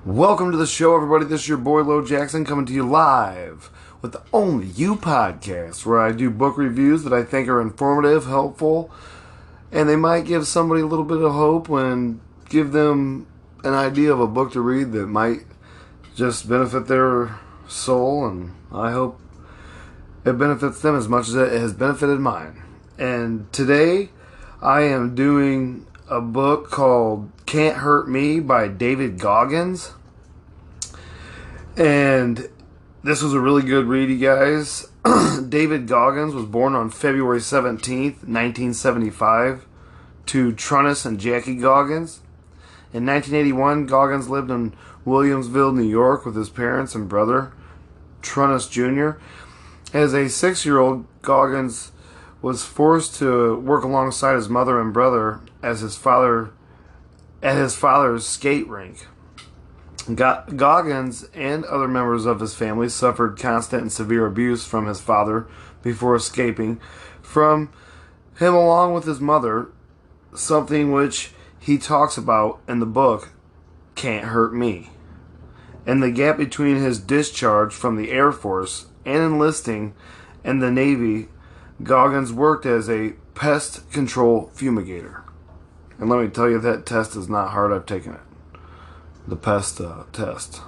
Welcome to the show, everybody. This is your boy, Lo Jackson, coming to you live with the Only You podcast, where I do book reviews that I think are informative, helpful, and they might give somebody a little bit of hope and give them an idea of a book to read that might just benefit their soul, and I hope it benefits them as much as it has benefited mine. And today, I am doing a book called Can't Hurt Me by David Goggins. And this was a really good read, you guys. David Goggins was born on February 17th, 1975, to Trunnis and Jackie Goggins. In 1981, Goggins lived in Williamsville, New York with his parents and brother, Trunnis Jr. As a 6-year-old, Goggins was forced to work alongside his mother and brother at his father's skate rink. Goggins and other members of his family suffered constant and severe abuse from his father before escaping from him along with his mother, something which he talks about in the book Can't Hurt Me. In the gap between his discharge from the Air Force and enlisting in the Navy, Goggins worked as a pest control fumigator. And let me tell you, that test is not hard. I've taken it. The pest test.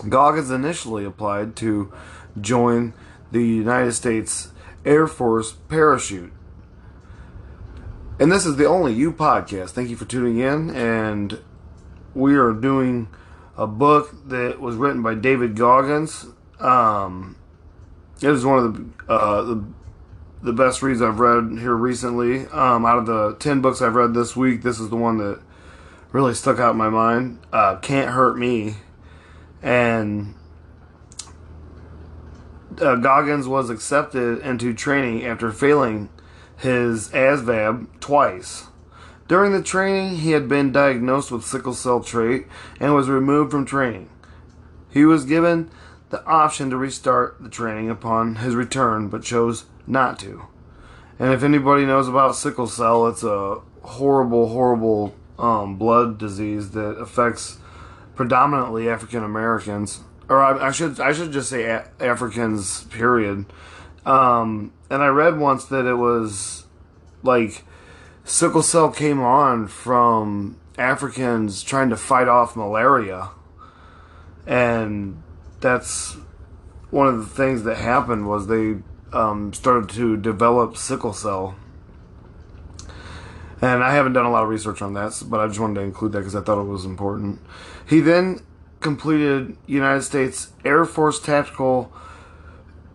Goggins initially applied to join the United States Air Force parachute. And this is the Only You podcast. Thank you for tuning in. And we are doing a book that was written by David Goggins. It is one of the best reads I've read here recently. Out of the 10 books I've read this week, this is the one that really stuck out in my mind. Can't Hurt Me. And Goggins was accepted into training after failing his ASVAB twice. During the training, he had been diagnosed with sickle cell trait and was removed from training. He was given the option to restart the training upon his return, but chose not to. And if anybody knows about sickle cell, it's a horrible blood disease that affects predominantly African Americans, or I should just say Africans, period. And I read once that it was like sickle cell came on from Africans trying to fight off malaria, and that's one of the things that happened was they started to develop sickle cell. And I haven't done a lot of research on that, but I just wanted to include that because I thought it was important. He then completed United States Air Force Tactical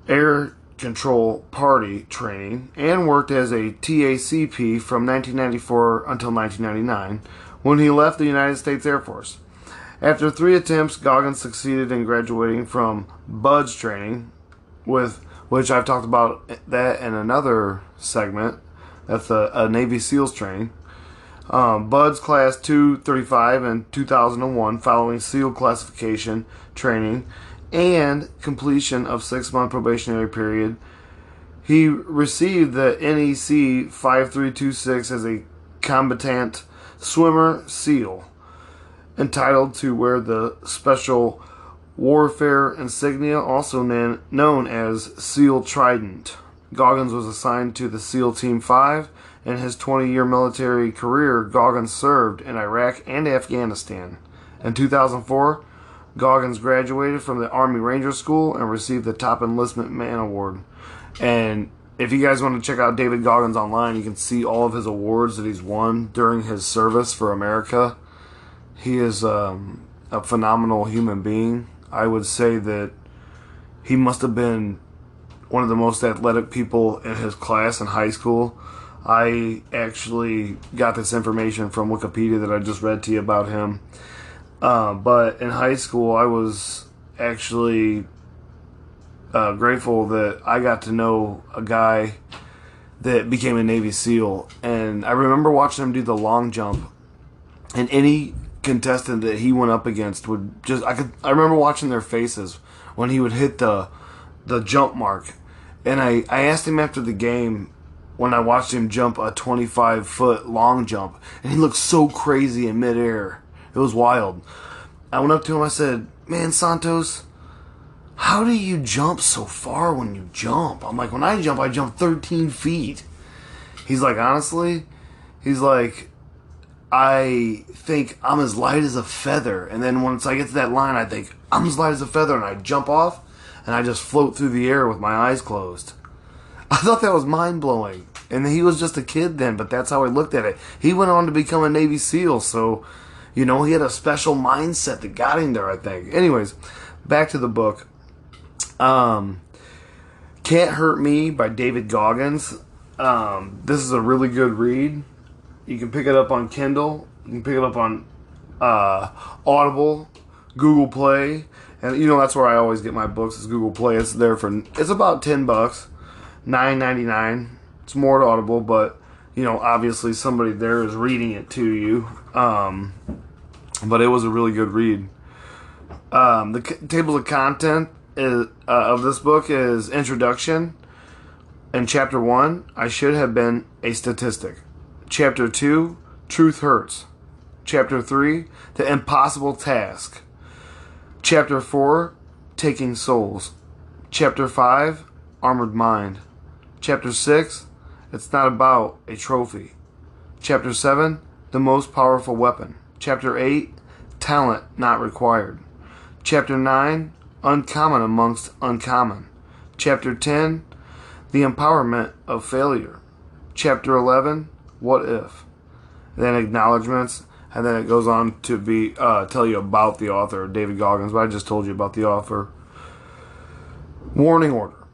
Air Control Party training and worked as a TACP from 1994 until 1999 when he left the United States Air Force. After 3 attempts, Goggins succeeded in graduating from BUDS training, with which I've talked about that in another segment. That's a Navy SEALs training. BUDS Class 235 in 2001 following SEAL classification training and completion of 6-month probationary period. He received the NEC 5326 as a combatant swimmer SEAL, entitled to wear the Special Warfare insignia, also known as SEAL Trident. Goggins was assigned to the SEAL Team 5. In his 20-year military career, Goggins served in Iraq and Afghanistan. In 2004, Goggins graduated from the Army Ranger School and received the Top Enlistment Man Award. And if you guys want to check out David Goggins online, you can see all of his awards that he's won during his service for America. He is a phenomenal human being. I would say that he must have been one of the most athletic people in his class in high school. I actually got this information from Wikipedia that I just read to you about him. But in high school, I was actually grateful that I got to know a guy that became a Navy SEAL. And I remember watching him do the long jump. And any contestant that he went up against would just... I remember watching their faces when he would hit the jump mark. And I asked him after the game when I watched him jump a 25-foot long jump, and he looked so crazy in midair. It was wild. I went up to him, I said, man, Santos, how do you jump so far when you jump? I'm like, when I jump 13 feet. He's like, honestly, he's like, I think I'm as light as a feather. And then once I get to that line, I think, I'm as light as a feather. And I jump off, and I just float through the air with my eyes closed. I thought that was mind-blowing. And he was just a kid then, but that's how I looked at it. He went on to become a Navy SEAL, so, he had a special mindset that got him there, I think. Anyways, back to the book. Can't Hurt Me by David Goggins. This is a really good read. You can pick it up on Kindle. You can pick it up on Audible, Google Play. And, that's where I always get my books, is Google Play. It's about $10, $9.99. It's more at Audible, but, obviously somebody there is reading it to you. But it was a really good read. The table of content of this book is introduction. In Chapter 1, I should have been a statistic. Chapter 2, Truth Hurts. Chapter 3, The Impossible Task. Chapter 4, Taking Souls. Chapter 5, Armored Mind. Chapter 6, It's Not About a Trophy. Chapter 7, The Most Powerful Weapon. Chapter 8, Talent Not Required. Chapter 9, Uncommon Amongst Uncommon. Chapter 10, The Empowerment of Failure. Chapter 11, What If? Then acknowledgments, and then it goes on to be tell you about the author, David Goggins, but I just told you about the author. Warning order.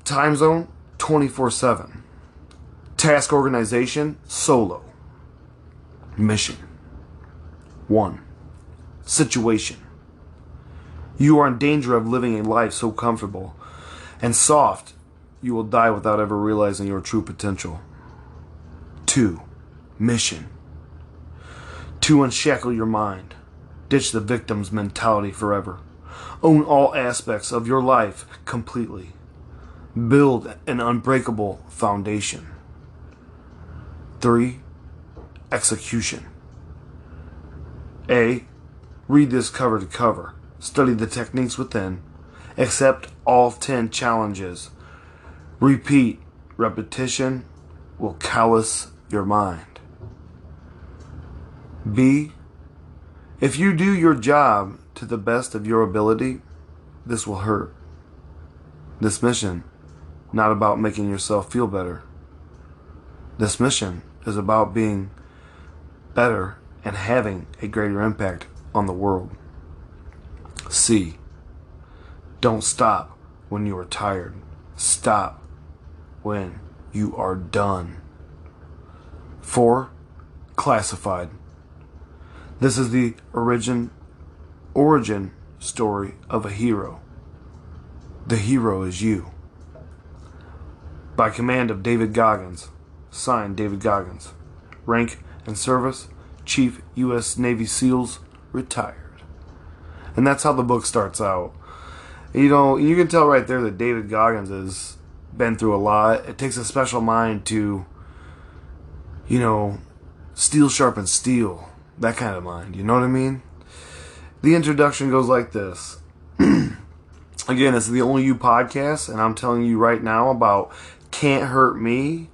Time zone, 24/7. Task organization, solo. Mission. 1. Situation. You are in danger of living a life so comfortable and soft you will die without ever realizing your true potential. 2. Mission. To unshackle your mind. Ditch the victim's mentality forever. Own all aspects of your life completely. Build an unbreakable foundation. 3. Execution. A. Read this cover to cover. Study the techniques within. Accept all 10 challenges. Repeat. Repetition will callous your mind. B. If you do your job to the best of your ability, this will hurt. This mission, not about making yourself feel better. This mission is about being better and having a greater impact on the world. C. Don't stop when you are tired. Stop when you are done. 4. Classified. This is the origin story of a hero. The hero is you. By command of David Goggins. Signed, David Goggins. Rank and service, Chief U.S. Navy SEALs, retired. And that's how the book starts out. You can tell right there that David Goggins has been through a lot. It takes a special mind to, steel sharpens steel. That kind of mind. You know what I mean? The introduction goes like this. Again, it's the Only You podcast, and I'm telling you right now about Can't Hurt Me,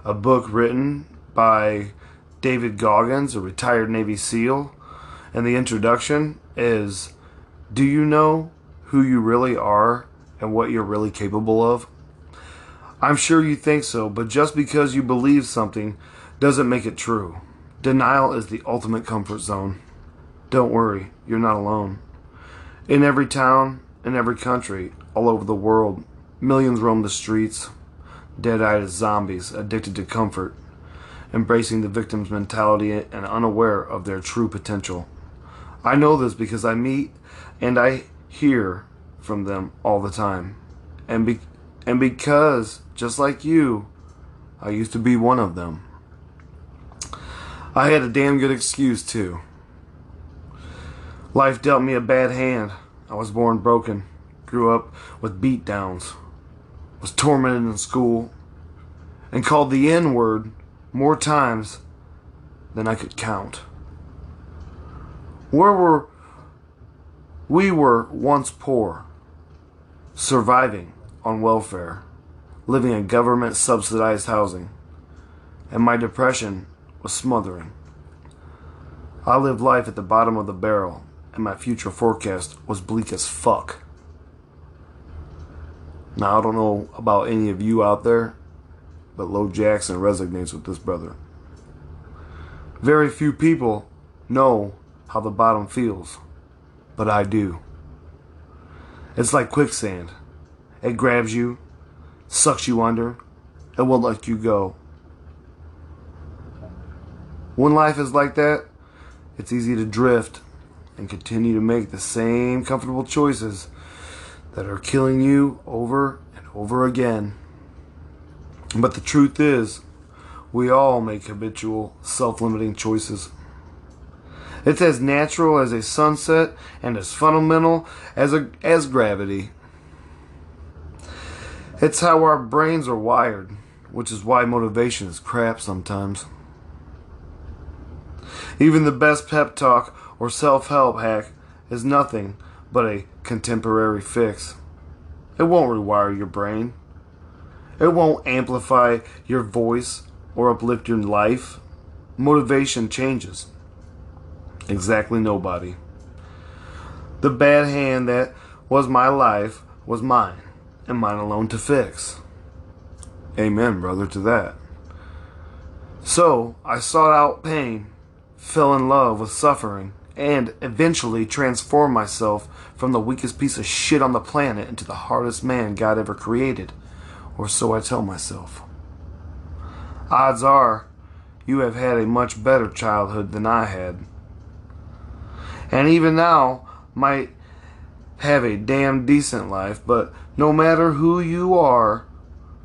a book written by David Goggins, a retired Navy SEAL. And the introduction is, do you know who you really are and what you're really capable of? I'm sure you think so, but just because you believe something doesn't make it true. Denial is the ultimate comfort zone. Don't worry, you're not alone. In every town, in every country, all over the world, millions roam the streets, dead-eyed as zombies, addicted to comfort, embracing the victim's mentality and unaware of their true potential. I know this because I meet and I hear from them all the time. And because, just like you, I used to be one of them. I had a damn good excuse, too. Life dealt me a bad hand. I was born broken, grew up with beatdowns, was tormented in school, and called the N-word more times than I could count. Where were We were once poor, surviving on welfare, living in government-subsidized housing, and my depression was smothering. I lived life at the bottom of the barrel, and my future forecast was bleak as fuck. Now, I don't know about any of you out there, but Lo Jackson resonates with this brother. Very few people know how the bottom feels, but I do. It's like quicksand. It grabs you, sucks you under, and won't let you go. When life is like that, it's easy to drift and continue to make the same comfortable choices that are killing you over and over again. But the truth is, we all make habitual, self-limiting choices. It's as natural as a sunset and as fundamental as gravity. It's how our brains are wired, which is why motivation is crap sometimes. Even the best pep talk or self-help hack is nothing but a contemporary fix. It won't rewire your brain. It won't amplify your voice or uplift your life. Motivation changes. Exactly nobody. The bad hand that was my life was mine, and mine alone to fix. Amen, brother, to that. So, I sought out pain, fell in love with suffering, and eventually transformed myself from the weakest piece of shit on the planet into the hardest man God ever created. Or so I tell myself. Odds are, you have had a much better childhood than I had. And even now, might have a damn decent life, but no matter who you are,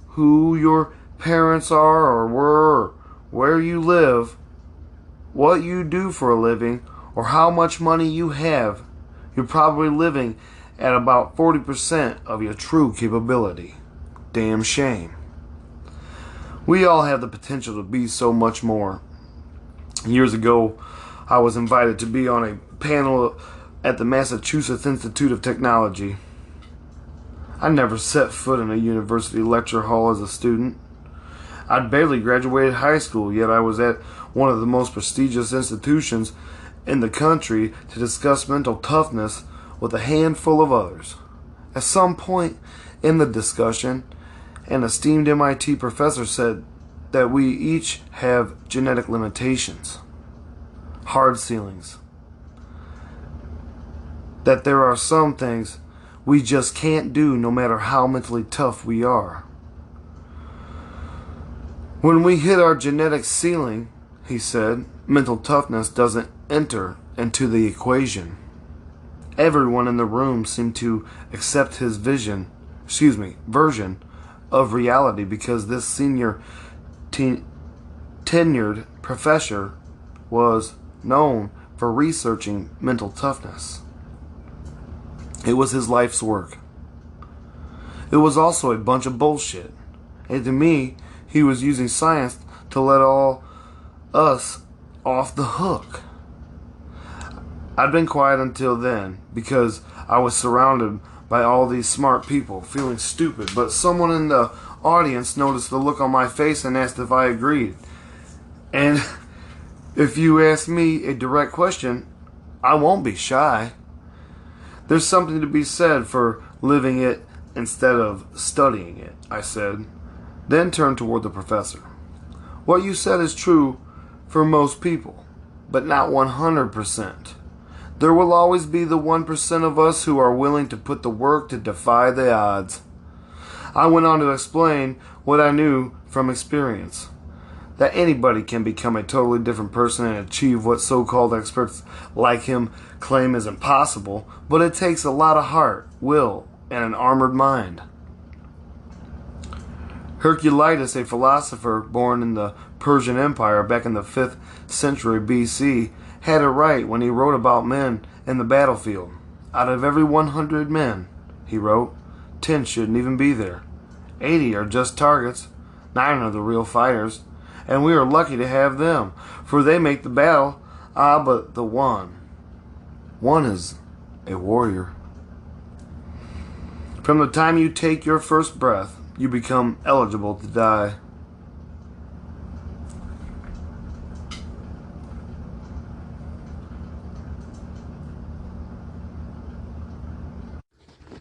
who your parents are or were, or where you live, what you do for a living, or how much money you have, you're probably living at about 40% of your true capability. Damn shame. We all have the potential to be so much more. Years ago, I was invited to be on a panel at the Massachusetts Institute of Technology. I never set foot in a university lecture hall as a student. I'd barely graduated high school, yet I was at one of the most prestigious institutions in the country to discuss mental toughness with a handful of others. At some point in the discussion, an esteemed MIT professor said that we each have genetic limitations, hard ceilings, that there are some things we just can't do no matter how mentally tough we are. When we hit our genetic ceiling, he said, mental toughness doesn't enter into the equation. Everyone in the room seemed to accept his version of reality because this senior tenured professor was known for researching mental toughness. It was his life's work. It was also a bunch of bullshit. And to me, he was using science to let all us off the hook. I'd been quiet until then because I was surrounded by all these smart people feeling stupid, but someone in the audience noticed the look on my face and asked if I agreed. And if you ask me a direct question, I won't be shy. There's something to be said for living it instead of studying it, I said, then turned toward the professor. What you said is true for most people, but not 100%. There will always be the 1% of us who are willing to put the work to defy the odds. I went on to explain what I knew from experience. That anybody can become a totally different person and achieve what so-called experts like him claim is impossible, but it takes a lot of heart, will, and an armored mind. Herculitus, a philosopher born in the Persian Empire back in the 5th century BC, had it right when he wrote about men in the battlefield. Out of every 100 men, he wrote, 10 shouldn't even be there. 80 are just targets. 9 are the real fighters. And we are lucky to have them, for they make the battle. But the one is a warrior. From the time you take your first breath, you become eligible to die.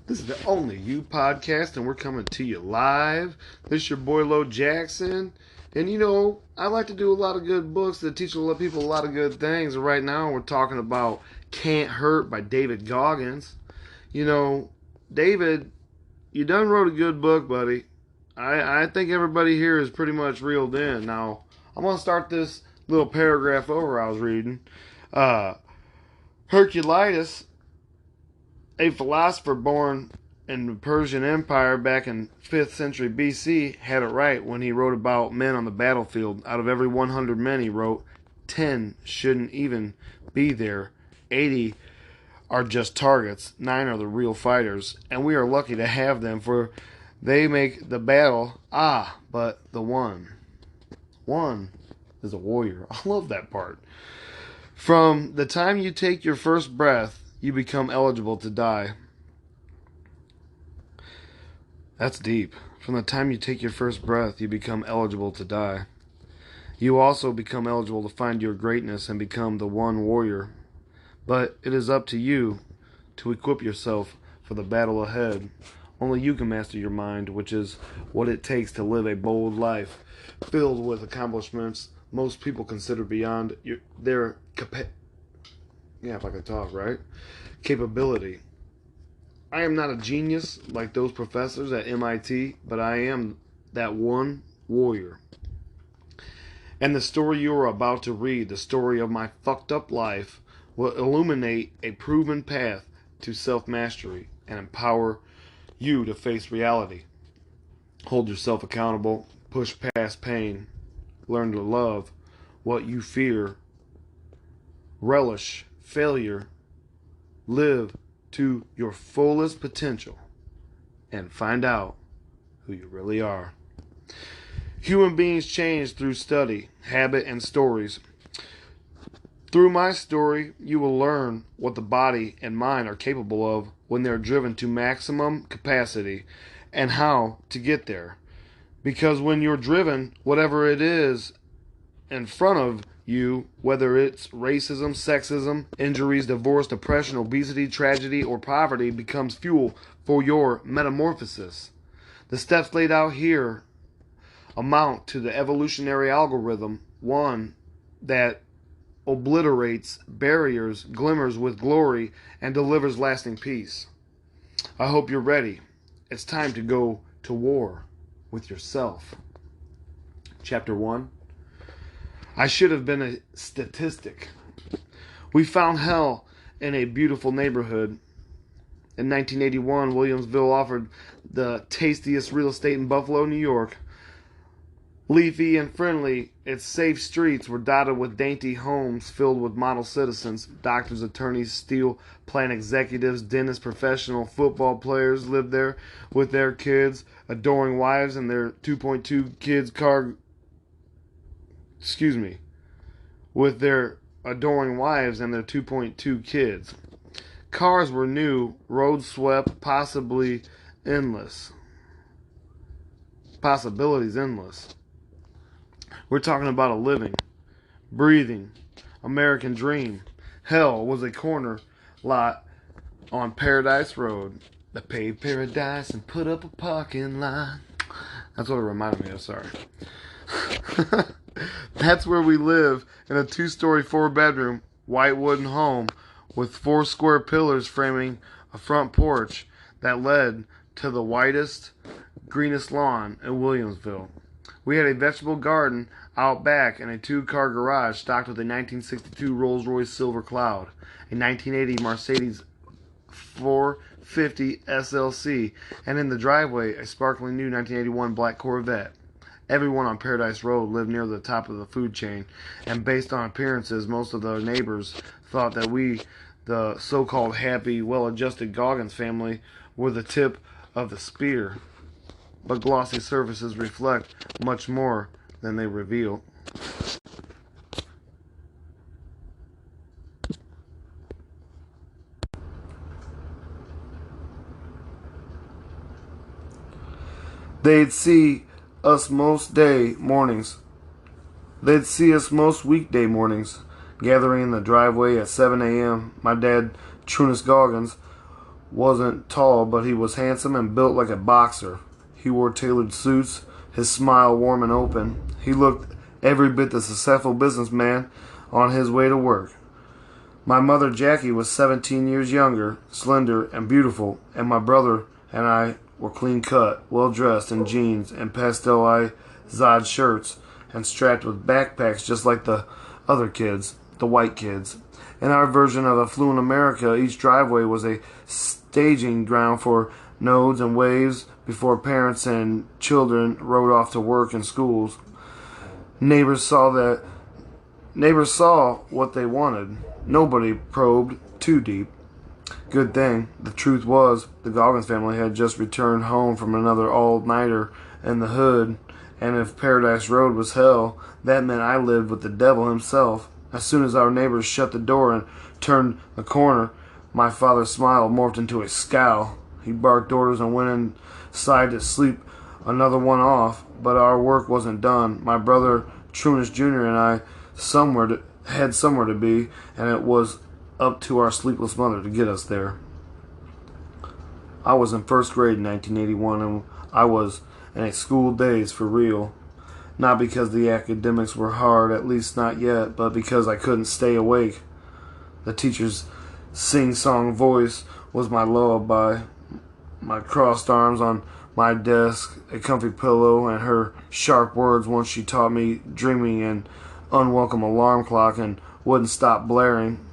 This is the Only You podcast, and we're coming to you live. This is your boy Lo Jackson. And you know, I like to do a lot of good books that teach a lot of people a lot of good things. And right now we're talking about Can't Hurt by David Goggins. You know, David, you done wrote a good book, buddy. I think everybody here is pretty much reeled in. Now, I'm going to start this little paragraph over I was reading. Herculitus, a philosopher born in the Persian Empire back in 5th century BC, had it right when he wrote about men on the battlefield. Out of every 100 men, he wrote, 10 shouldn't even be there. 80 are just targets. 9 are the real fighters. And we are lucky to have them, for they make the battle. But the one is a warrior. I love that part. From the time you take your first breath, you become eligible to die. That's deep. From the time you take your first breath, you become eligible to die. You also become eligible to find your greatness and become the one warrior. But it is up to you to equip yourself for the battle ahead. Only you can master your mind, which is what it takes to live a bold life filled with accomplishments most people consider beyond their capacity. Yeah, if I could talk, right? Capability. I am not a genius like those professors at MIT, but I am that one warrior. And the story you are about to read, the story of my fucked up life, will illuminate a proven path to self-mastery and empower you to face reality. Hold yourself accountable, push past pain, learn to love what you fear, relish failure, live to your fullest potential, and find out who you really are. Human beings change through study, habit, and stories. Through my story, you will learn what the body and mind are capable of when they're driven to maximum capacity and how to get there. Because when you're driven, whatever it is in front of you, whether it's racism, sexism, injuries, divorce, depression, obesity, tragedy, or poverty, becomes fuel for your metamorphosis. The steps laid out here amount to the evolutionary algorithm, one that obliterates barriers, glimmers with glory, and delivers lasting peace. I hope you're ready. It's time to go to war with yourself. Chapter 1. I should have been a statistic. We found hell in a beautiful neighborhood. In 1981, Williamsville offered the tastiest real estate in Buffalo, New York. Leafy and friendly, its safe streets were dotted with dainty homes filled with model citizens. Doctors, attorneys, steel plant executives, dentists, professional football players lived there with their kids, adoring wives and their 2.2 kids with their adoring wives and their 2.2 kids. Cars were new, roads swept, possibilities endless. We're talking about a living, breathing American dream. Hell was a corner lot on Paradise Road. They paved paradise and put up a parking lot. That's what it reminded me of, sorry. That's where we live, in a 2-story, 4-bedroom, white wooden home with 4 square pillars framing a front porch that led to the widest, greenest lawn in Williamsville. We had a vegetable garden out back and a 2-car garage stocked with a 1962 Rolls-Royce Silver Cloud, a 1980 Mercedes 450 SLC, and in the driveway, a sparkling new 1981 black Corvette. Everyone on Paradise Road lived near the top of the food chain, and based on appearances, most of the neighbors thought that we, the so-called happy, well-adjusted Goggins family, were the tip of the spear. But glossy surfaces reflect much more than they reveal. They'd see us most day mornings. They'd see us most weekday mornings, gathering in the driveway at 7 a.m. My dad, David Goggins, wasn't tall, but he was handsome and built like a boxer. He wore tailored suits, his smile warm and open. He looked every bit the successful businessman on his way to work. My mother, Jackie, was 17 years younger, slender and beautiful, and my brother and I were clean cut, well dressed in jeans and pastel-ized shirts, and strapped with backpacks just like the other kids, the white kids. In our version of affluent America, each driveway was a staging ground for nodes and waves before parents and children rode off to work and schools. Neighbors saw what they wanted. Nobody probed too deep. Good thing. The truth was, the Goggins family had just returned home from another all-nighter in the hood, and if Paradise Road was hell, that meant I lived with the devil himself. As soon as our neighbors shut the door and turned the corner, my father's smile morphed into a scowl. He barked orders and went inside to sleep another one off, but our work wasn't done. My brother, Trunis Jr., and I had somewhere to be, and it was up to our sleepless mother to get us there. I was in first grade in 1981, and I was in a school daze for real. Not because the academics were hard, at least not yet, but because I couldn't stay awake. The teacher's sing-song voice was my lullaby. My crossed arms on my desk, a comfy pillow, and her sharp words once she taught me dreaming an unwelcome alarm clock and wouldn't stop blaring.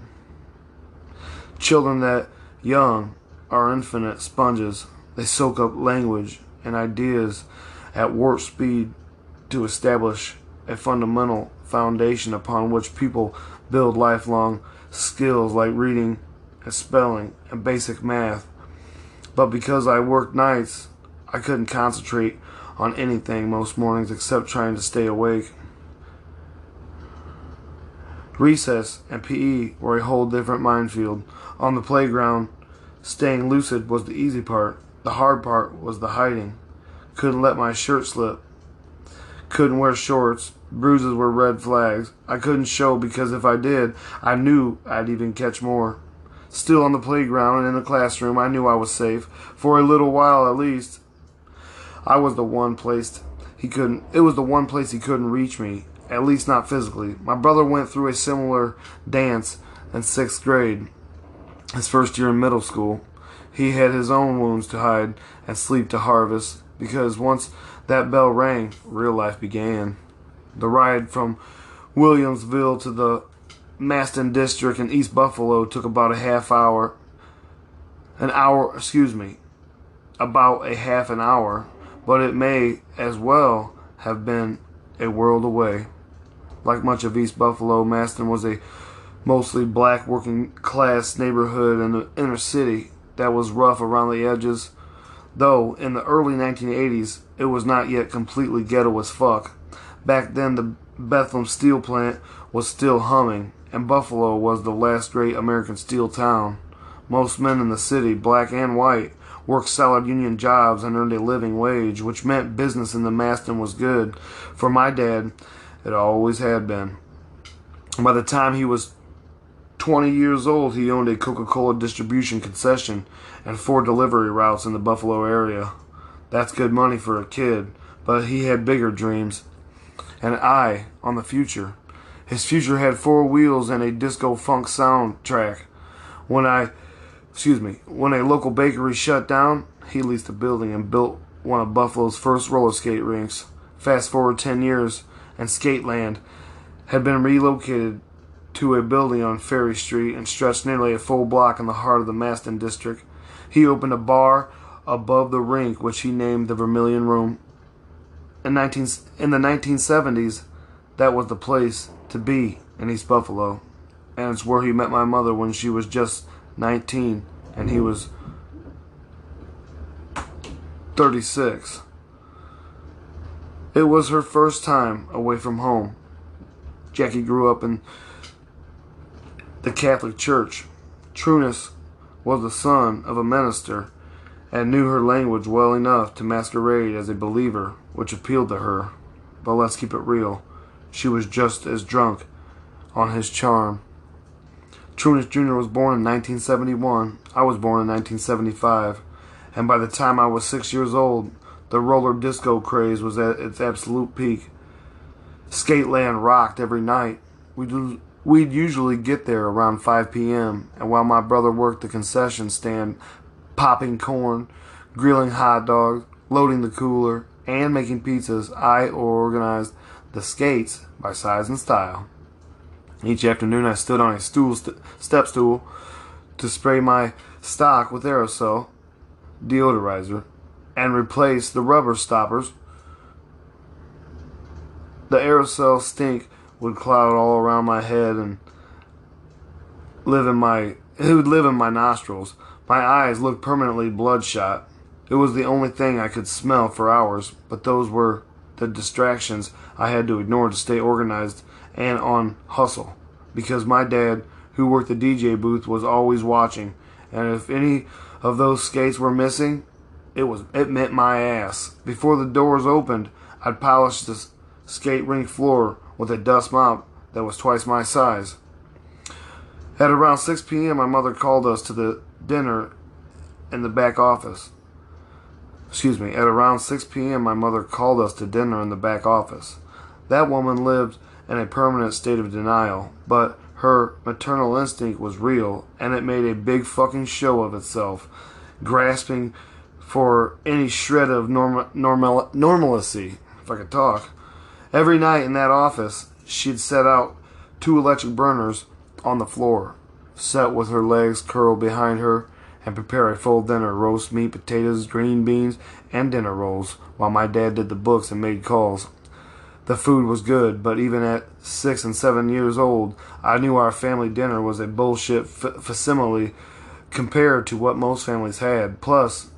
Children that young are infinite sponges. They soak up language and ideas at warp speed to establish a fundamental foundation upon which people build lifelong skills like reading and spelling and basic math. But because I worked nights, I couldn't concentrate on anything most mornings except trying to stay awake. Recess and PE were a whole different minefield. On the playground, staying lucid was the easy part. The hard part was the hiding. Couldn't let my shirt slip. Couldn't wear shorts. Bruises were red flags. I couldn't show because if I did, I knew I'd even catch more. Still on the playground and in the classroom, I knew I was safe. For a little while at least. It was the one place he couldn't reach me. At least not physically. My brother went through a similar dance in 6th grade, his first year in middle school. He had his own wounds to hide and sleep to harvest, because once that bell rang, real life began. The ride from Williamsville to the Maston District in East Buffalo took about a half an hour, but it may as well have been a world away. Like much of East Buffalo, Maston was a mostly black working class neighborhood in the inner city that was rough around the edges, though in the early 1980s it was not yet completely ghetto as fuck. Back then the Bethlehem steel plant was still humming, and Buffalo was the last great American steel town. Most men in the city, black and white, worked solid union jobs and earned a living wage, which meant business in the Maston was good. For my dad, it always had been. By the time he was 20 years old, he owned a Coca-Cola distribution concession and 4 delivery routes in the Buffalo area. That's good money for a kid, but he had bigger dreams. An eye on the future. His future had 4 wheels and a disco funk soundtrack. When a local bakery shut down, he leased a building and built one of Buffalo's first roller skate rinks. Fast forward 10 years, and Skateland had been relocated to a building on Ferry Street and stretched nearly a full block in the heart of the Maston district. He opened a bar above the rink, which he named the Vermilion Room. In the 1970s, that was the place to be in East Buffalo, and it's where he met my mother when she was just 19 and he was 36. It was her first time away from home. Jackie grew up in the Catholic Church. Trunis was the son of a minister, and knew her language well enough to masquerade as a believer, which appealed to her. But let's keep it real. She was just as drunk on his charm. Trueness Jr. was born in 1971. I was born in 1975. And by the time I was 6 years old, the roller disco craze was at its absolute peak. Skateland rocked every night. We'd usually get there around 5 p.m., and while my brother worked the concession stand, popping corn, grilling hot dogs, loading the cooler, and making pizzas, I organized the skates by size and style. Each afternoon I stood on a step stool to spray my stock with aerosol deodorizer and replace the rubber stoppers. The aerosol stink would cloud all around my head and it would live in my nostrils. My eyes looked permanently bloodshot. It was the only thing I could smell for hours, but those were the distractions I had to ignore to stay organized and on hustle, because my dad, who worked the DJ booth, was always watching, and if any of those skates were missing, it meant my ass. Before the doors opened, I'd polish the skate rink floor with a dust mop that was twice my size. At around 6 p.m., my mother called us to the dinner in the back office. At around 6 p.m., my mother called us to dinner in the back office. That woman lived in a permanent state of denial, but her maternal instinct was real, and it made a big fucking show of itself, grasping for any shred of normalcy, if I could talk. Every night in that office, she'd set out 2 electric burners on the floor, sit with her legs curled behind her, and prepare a full dinner: roast meat, potatoes, green beans, and dinner rolls, while my dad did the books and made calls. The food was good, but even at 6 and 7 years old, I knew our family dinner was a bullshit facsimile compared to what most families had. Plus,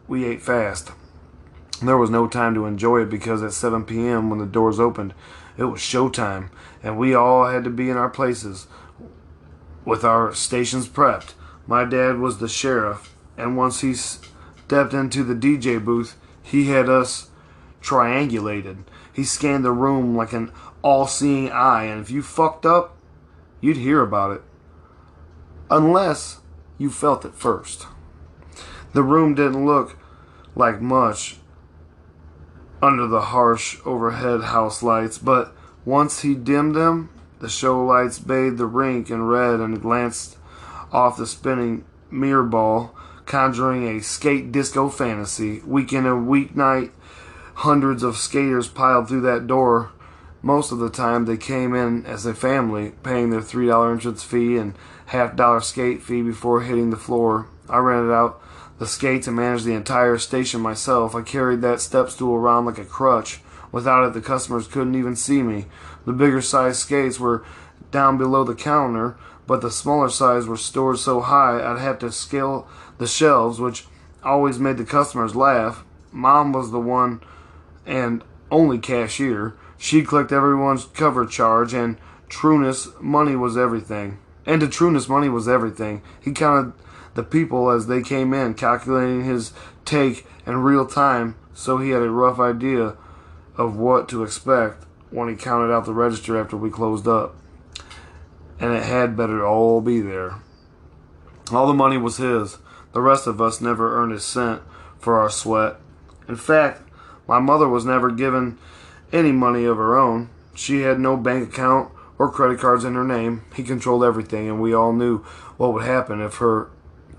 we ate fast. There was no time to enjoy it because at 7 p.m. when the doors opened, it was showtime, and we all had to be in our places with our stations prepped. My dad was the sheriff, and once he stepped into the DJ booth, he had us triangulated. He scanned the room like an all-seeing eye, and if you fucked up, you'd hear about it. Unless you felt it first. The room didn't look like much under the harsh overhead house lights, but once he dimmed them, the show lights bathed the rink in red and glanced off the spinning mirror ball, conjuring a skate disco fantasy. Week in and weeknight, hundreds of skaters piled through that door. Most of the time they came in as a family, paying their $3 entrance fee and $half skate fee before hitting the floor. I rented out the skates and managed the entire station myself. I carried that step stool around like a crutch. Without it, the customers couldn't even see me. The bigger size skates were down below the counter, but the smaller size were stored so high I'd have to scale the shelves, which always made the customers laugh. Mom was the one and only cashier. She clicked everyone's cover charge, and Trueness money was everything. He counted the people as they came in, calculating his take in real time, so he had a rough idea of what to expect when he counted out the register after we closed up. And it had better all be there. All the money was his. The rest of us never earned a cent for our sweat. In fact, my mother was never given any money of her own. She had no bank account or credit cards in her name. He controlled everything, and we all knew what would happen if her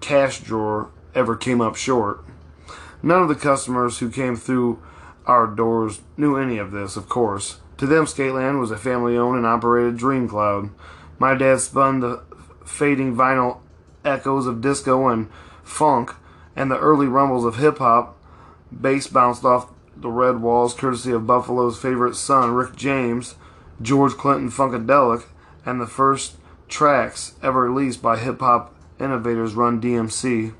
cash drawer ever came up short. None of the customers who came through our doors knew any of this, of course. To them, Skateland was a family-owned and operated dream cloud. My dad spun the fading vinyl echoes of disco and funk and the early rumbles of hip-hop. Bass bounced off the red walls courtesy of Buffalo's favorite son, Rick James, George Clinton Funkadelic, and the first tracks ever released by hip-hop innovators Run DMC.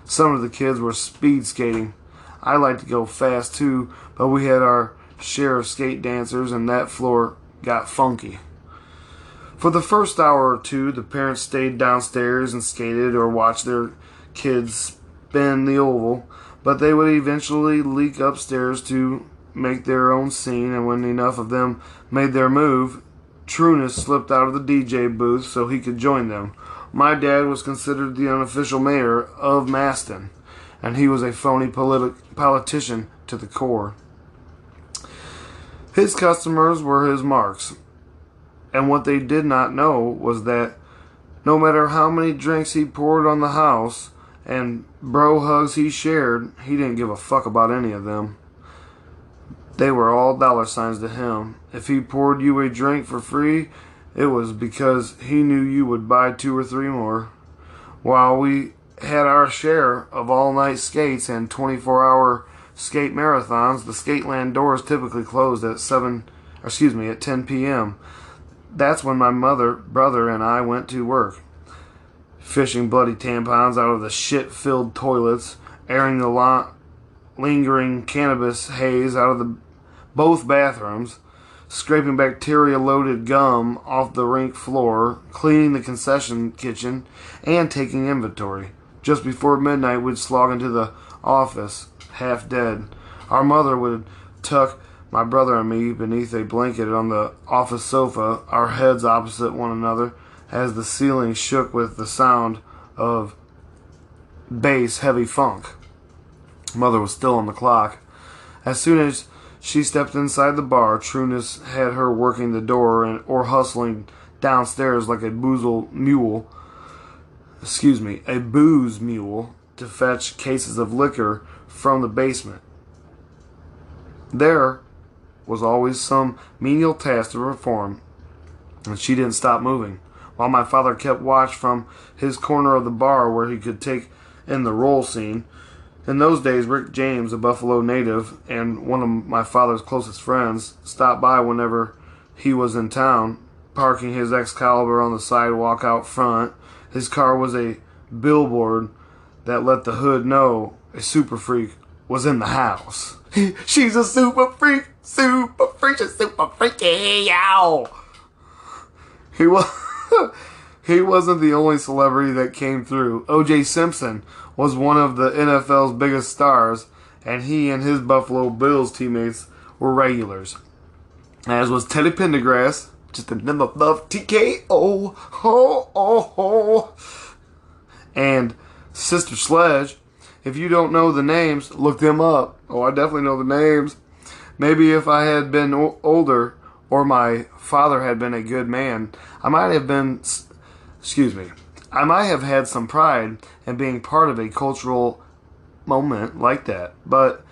Some of the kids were speed skating. I liked to go fast too, but we had our share of skate dancers, and that floor got funky. For the first hour or two, the parents stayed downstairs and skated or watched their kids bend the oval, but they would eventually leak upstairs to make their own scene, and when enough of them made their move, Trueness slipped out of the DJ booth so he could join them. My dad was considered the unofficial mayor of Maston, and he was a phony politician to the core. His customers were his marks, and what they did not know was that no matter how many drinks he poured on the house and bro hugs he shared, he didn't give a fuck about any of them. They were all dollar signs to him. If he poured you a drink for free, it was because he knew you would buy 2 or 3 more. While we had our share of all-night skates and 24-hour skate marathons, the Skateland doors typically closed at 10 p.m. That's when my mother, brother, and I went to work, fishing bloody tampons out of the shit-filled toilets, airing the lingering cannabis haze out of both bathrooms, scraping bacteria-loaded gum off the rink floor, cleaning the concession kitchen, and taking inventory. Just before midnight, we'd slog into the office, half dead. Our mother would tuck my brother and me beneath a blanket on the office sofa, our heads opposite one another, as the ceiling shook with the sound of bass heavy funk. Mother was still on the clock. As soon as she stepped inside the bar, Trueness had her working the door or hustling downstairs like a booze mule to fetch cases of liquor from the basement. There was always some menial task to perform, and she didn't stop moving, while my father kept watch from his corner of the bar where he could take in the roll scene. In those days, Rick James, a Buffalo native and one of my father's closest friends, stopped by whenever he was in town, parking his Excalibur on the sidewalk out front. His car was a billboard that let the hood know a super freak was in the house. She's a super freak, she's super freaky, yow! He wasn't the only celebrity that came through. O.J. Simpson was one of the NFL's biggest stars, and he and his Buffalo Bills teammates were regulars. As was Teddy Pendergrass, just another love TKO, and Sister Sledge. If you don't know the names, look them up. Oh, I definitely know the names. Maybe if I had been older, or my father had been a good man, I might have had some pride in being part of a cultural moment like that. But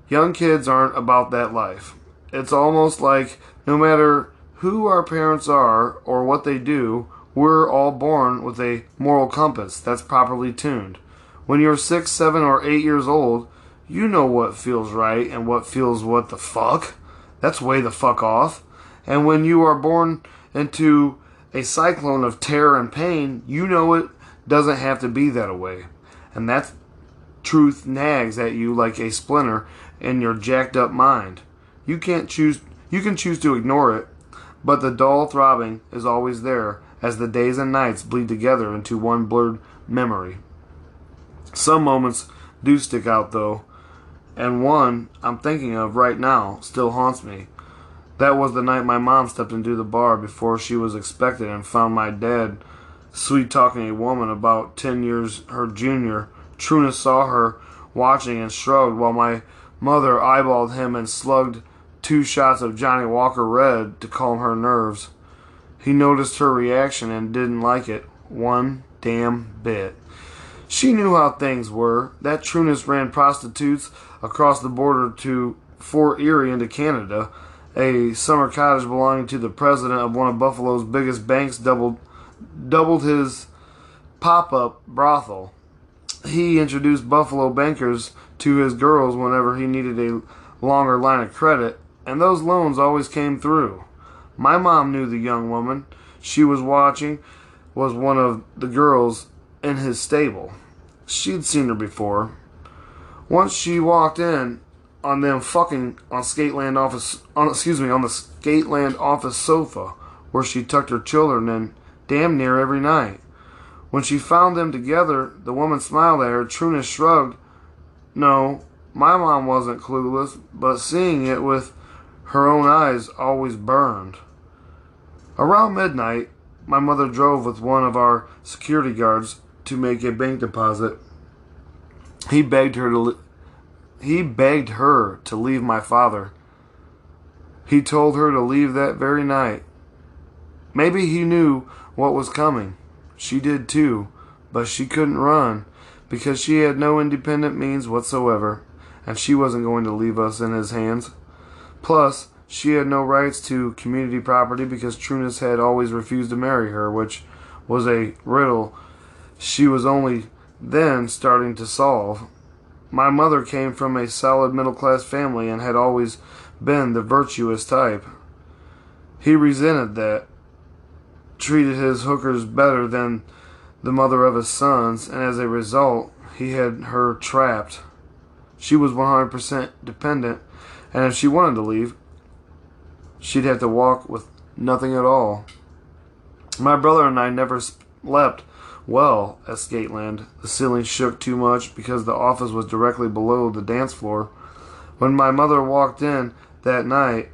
young kids aren't about that life. It's almost like no matter who our parents are or what they do, we're all born with a moral compass that's properly tuned. When you're 6, 7, or 8 years old, you know what feels right and what feels what the fuck. That's way the fuck off. And when you are born into a cyclone of terror and pain, you know it doesn't have to be that way. And that truth nags at you like a splinter in your jacked up mind. You can choose to ignore it, but the dull throbbing is always there as the days and nights bleed together into one blurred memory. Some moments do stick out though, and one I'm thinking of right now still haunts me. That was the night my mom stepped into the bar before she was expected and found my dad sweet-talking a woman about 10 years her junior. Trueness saw her watching and shrugged while my mother eyeballed him and slugged 2 shots of Johnny Walker Red to calm her nerves. He noticed her reaction and didn't like it one damn bit. She knew how things were. That Trueness ran prostitutes across the border to Fort Erie into Canada. A summer cottage belonging to the president of one of Buffalo's biggest banks doubled his pop-up brothel. He introduced Buffalo bankers to his girls whenever he needed a longer line of credit, and those loans always came through. My mom knew the young woman she was watching was one of the girls in his stable. She'd seen her before. Once she walked in on them fucking on the Skateland office sofa where she tucked her children in damn near every night. When she found them together, the woman smiled at her. Trueness shrugged. No, my mom wasn't clueless, but seeing it with her own eyes always burned. Around midnight, my mother drove with one of our security guards to make a bank deposit. He begged her to leave my father. He told her to leave that very night. Maybe he knew what was coming. She did too, but she couldn't run because she had no independent means whatsoever, and she wasn't going to leave us in his hands. Plus, she had no rights to community property because Trueness had always refused to marry her, which was a riddle she was only then starting to solve. My mother came from a solid middle-class family and had always been the virtuous type. He resented that, treated his hookers better than the mother of his sons, and as a result, he had her trapped. She was 100% dependent, and if she wanted to leave, she'd have to walk with nothing at all. My brother and I never slept well at Skateland. The ceiling shook too much because the office was directly below the dance floor. When my mother walked in that night,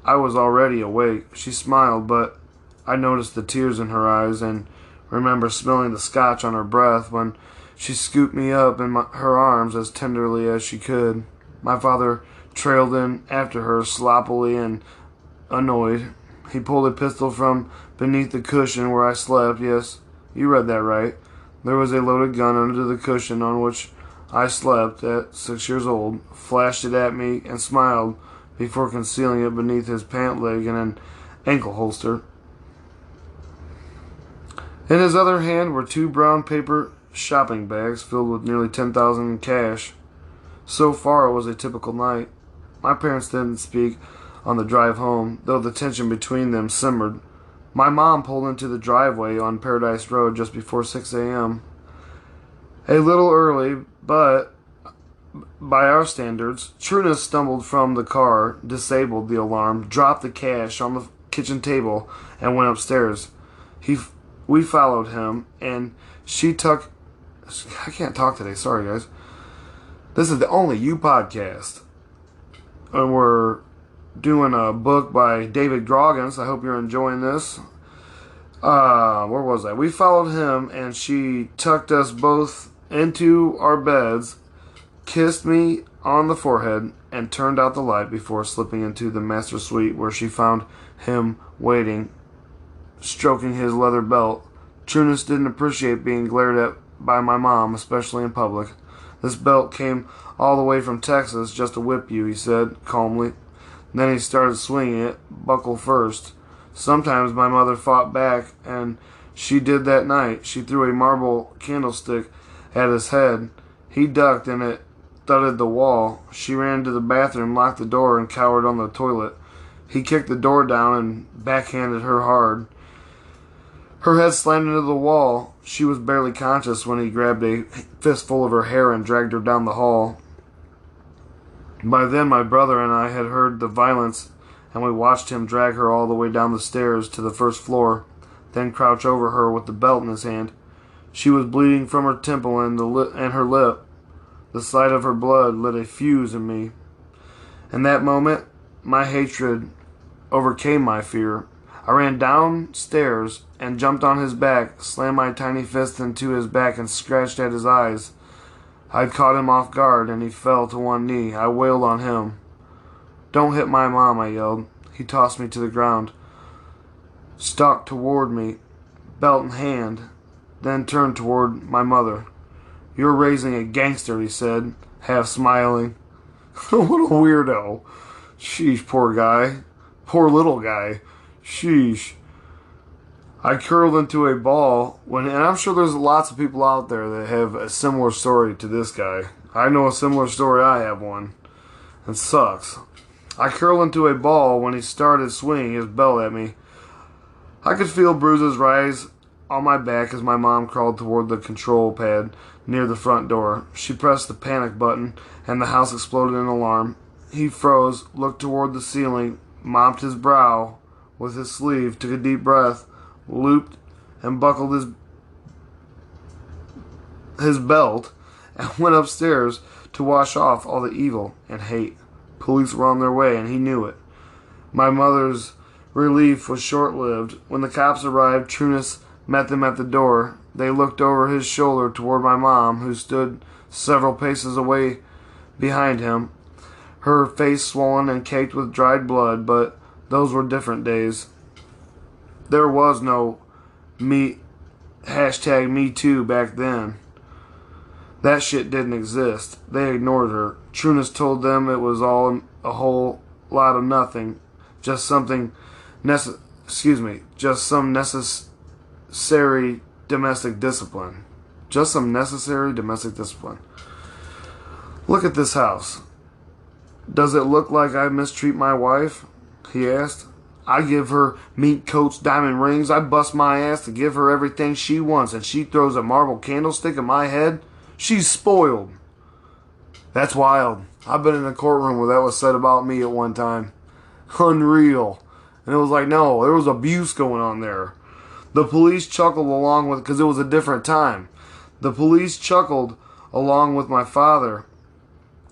I was already awake. She smiled, but I noticed the tears in her eyes and remember smelling the scotch on her breath when she scooped me up in her arms as tenderly as she could. My father trailed in after her sloppily and annoyed. He pulled a pistol from beneath the cushion where I slept. Yes, you read that right. There was a loaded gun under the cushion on which I slept at 6 years old, flashed it at me, and smiled before concealing it beneath his pant leg in an ankle holster. In his other hand were 2 brown paper shopping bags filled with nearly $10,000 in cash. So far, it was a typical night. My parents didn't speak on the drive home, though the tension between them simmered. My mom pulled into the driveway on Paradise Road just before 6 a.m. A little early, but by our standards. Trueness stumbled from the car, disabled the alarm, dropped the cash on the kitchen table, and went upstairs. We followed him, and she took... I can't talk today, sorry guys. This is the Only You podcast. And we're doing a book by David Goggins. I hope you're enjoying this. Where was I? We followed him, and she tucked us both into our beds, kissed me on the forehead, and turned out the light before slipping into the master suite where she found him waiting, stroking his leather belt. Trueness didn't appreciate being glared at by my mom, especially in public. This belt came all the way from Texas just to whip you, he said calmly. Then he started swinging it, buckle first. Sometimes my mother fought back, and she did that night. She threw a marble candlestick at his head. He ducked, and it thudded the wall. She ran to the bathroom, locked the door, and cowered on the toilet. He kicked the door down and backhanded her hard. Her head slammed into the wall. She was barely conscious when he grabbed a fistful of her hair and dragged her down the hall. By then, my brother and I had heard the violence, and we watched him drag her all the way down the stairs to the first floor, then crouch over her with the belt in his hand. She was bleeding from her temple and her lip. The sight of her blood lit a fuse in me. In that moment, my hatred overcame my fear. I ran downstairs and jumped on his back, slammed my tiny fist into his back, and scratched at his eyes. I'd caught him off guard, and he fell to one knee. I wailed on him. "Don't hit my mom," I yelled. He tossed me to the ground, stalked toward me, belt in hand, then turned toward my mother. "You're raising a gangster," he said, half smiling. What a weirdo. Sheesh, poor guy. Poor little guy. Sheesh. I curled into a ball and I'm sure there's lots of people out there that have a similar story to this guy. I know a similar story. I have one. It sucks. I curled into a ball when he started swinging his belt at me. I could feel bruises rise on my back as my mom crawled toward the control pad near the front door. She pressed the panic button, and the house exploded in alarm. He froze, looked toward the ceiling, mopped his brow with his sleeve, took a deep breath, looped and buckled his his belt and went upstairs to wash off all the evil and hate. Police were on their way, and he knew it. My mother's relief was short-lived. When the cops arrived, Trunis met them at the door. They looked over his shoulder toward my mom, who stood several paces away behind him, her face swollen and caked with dried blood, but those were different days. There was no hashtag Me Too back then. That shit didn't exist. They ignored her. Trunis told them it was all a whole lot of nothing. Just some necessary domestic discipline. Just some necessary domestic discipline. Look at this house. Does it look like I mistreat my wife? He asked. I give her mink coats, diamond rings. I bust my ass to give her everything she wants, and she throws a marble candlestick at my head? She's spoiled. That's wild. I've been in a courtroom where that was said about me at one time. Unreal. And it was like, no, there was abuse going on there. The police chuckled along with, because it was a different time. The police chuckled along with my father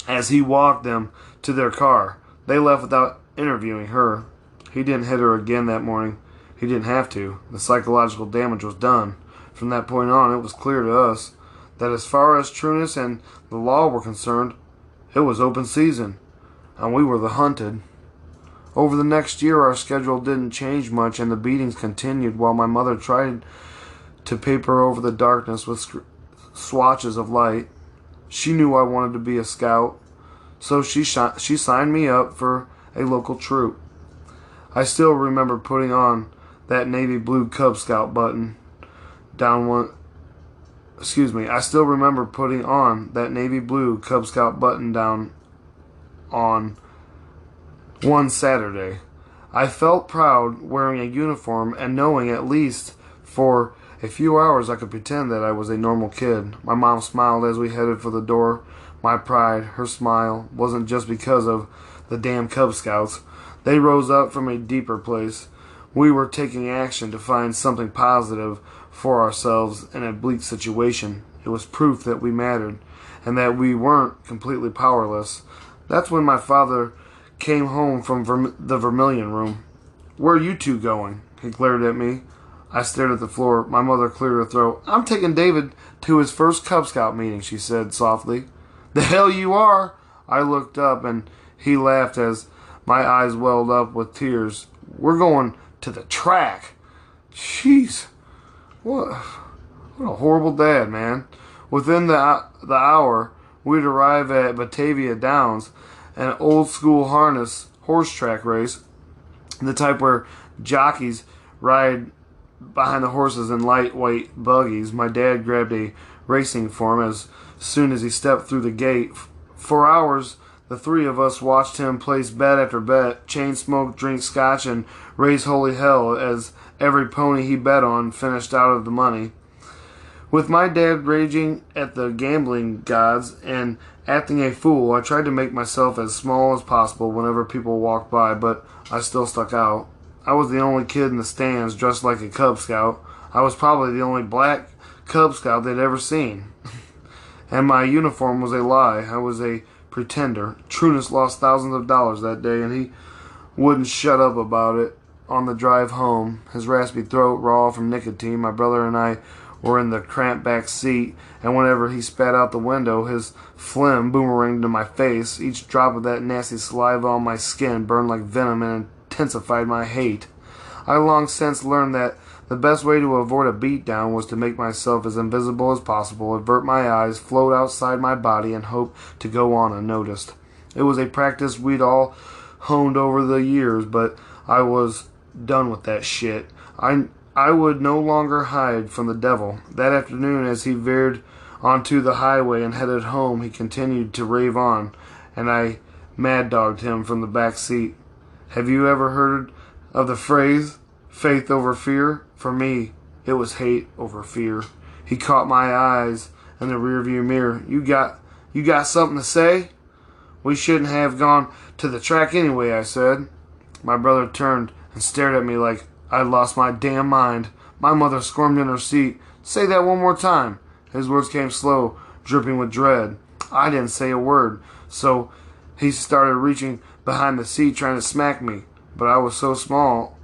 as he walked them to their car. They left without interviewing her. He didn't hit her again that morning. He didn't have to. The psychological damage was done. From that point on, it was clear to us that as far as Trunis and the law were concerned, it was open season, and we were the hunted. Over the next year, our schedule didn't change much, and the beatings continued while my mother tried to paper over the darkness with swatches of light. She knew I wanted to be a scout, so she signed me up for a local troop. I still remember putting on that navy blue Cub Scout button down one. I still remember putting on that navy blue Cub Scout button down on one Saturday. I felt proud wearing a uniform and knowing at least for a few hours I could pretend that I was a normal kid. My mom smiled as we headed for the door. My pride, her smile, wasn't just because of the damn Cub Scouts. They rose up from a deeper place. We were taking action to find something positive for ourselves in a bleak situation. It was proof that we mattered and that we weren't completely powerless. That's when my father came home from the Vermilion Room. Where are you two going? He glared at me. I stared at the floor. My mother cleared her throat. I'm taking David to his first Cub Scout meeting, she said softly. The hell you are! I looked up and he laughed as my eyes welled up with tears. We're going to the track. Jeez. What a horrible dad, man. Within the hour, we'd arrive at Batavia Downs, an old-school harness horse track race, the type where jockeys ride behind the horses in lightweight buggies. My dad grabbed a racing form as soon as he stepped through the gate. For hours, the three of us watched him place bet after bet, chain smoke, drink scotch, and raise holy hell as every pony he bet on finished out of the money. With my dad raging at the gambling gods and acting a fool, I tried to make myself as small as possible whenever people walked by, but I still stuck out. I was the only kid in the stands dressed like a Cub Scout. I was probably the only black Cub Scout they'd ever seen. And my uniform was a lie. I was a pretender. Trunis lost thousands of dollars that day, and he wouldn't shut up about it. On the drive home, his raspy throat raw from nicotine, my brother and I were in the cramped back seat, and whenever he spat out the window, his phlegm boomeranged to my face. Each drop of that nasty saliva on my skin burned like venom and intensified my hate. I long since learned that the best way to avoid a beatdown was to make myself as invisible as possible, avert my eyes, float outside my body, and hope to go on unnoticed. It was a practice we'd all honed over the years, but I was done with that shit. I would no longer hide from the devil. That afternoon, as he veered onto the highway and headed home, he continued to rave on, and I mad-dogged him from the back seat. Have you ever heard of the phrase, faith over fear? For me, it was hate over fear. He caught my eyes in the rearview mirror. You got something to say? We shouldn't have gone to the track anyway, I said. My brother turned and stared at me like I'd lost my damn mind. My mother squirmed in her seat. Say that one more time. His words came slow, dripping with dread. I didn't say a word, so he started reaching behind the seat trying to smack me. But I was so small,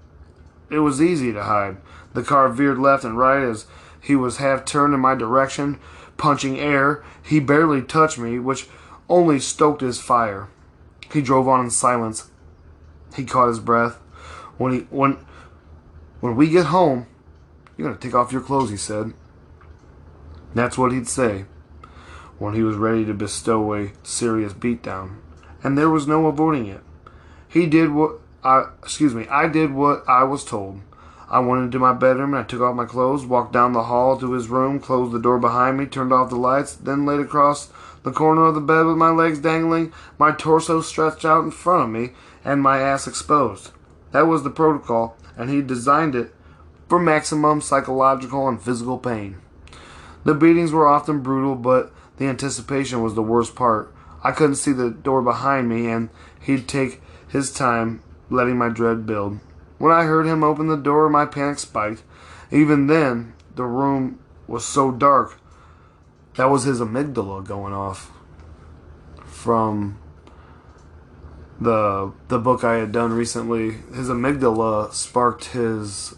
it was easy to hide. The car veered left and right as he was half turned in my direction, punching air. He barely touched me, which only stoked his fire. He drove on in silence. He caught his breath. When we get home, you're going to take off your clothes, he said. That's what he'd say when he was ready to bestow a serious beatdown. And there was no avoiding it. I did what I was told. I went into my bedroom and I took off my clothes, walked down the hall to his room, closed the door behind me, turned off the lights, then laid across the corner of the bed with my legs dangling, my torso stretched out in front of me, and my ass exposed. That was the protocol, and he designed it for maximum psychological and physical pain. The beatings were often brutal, but the anticipation was the worst part. I couldn't see the door behind me, and he'd take his time letting my dread build. When I heard him open the door, my panic spiked. Even then, the room was so dark. That was his amygdala going off from the book I had done recently. His amygdala sparked his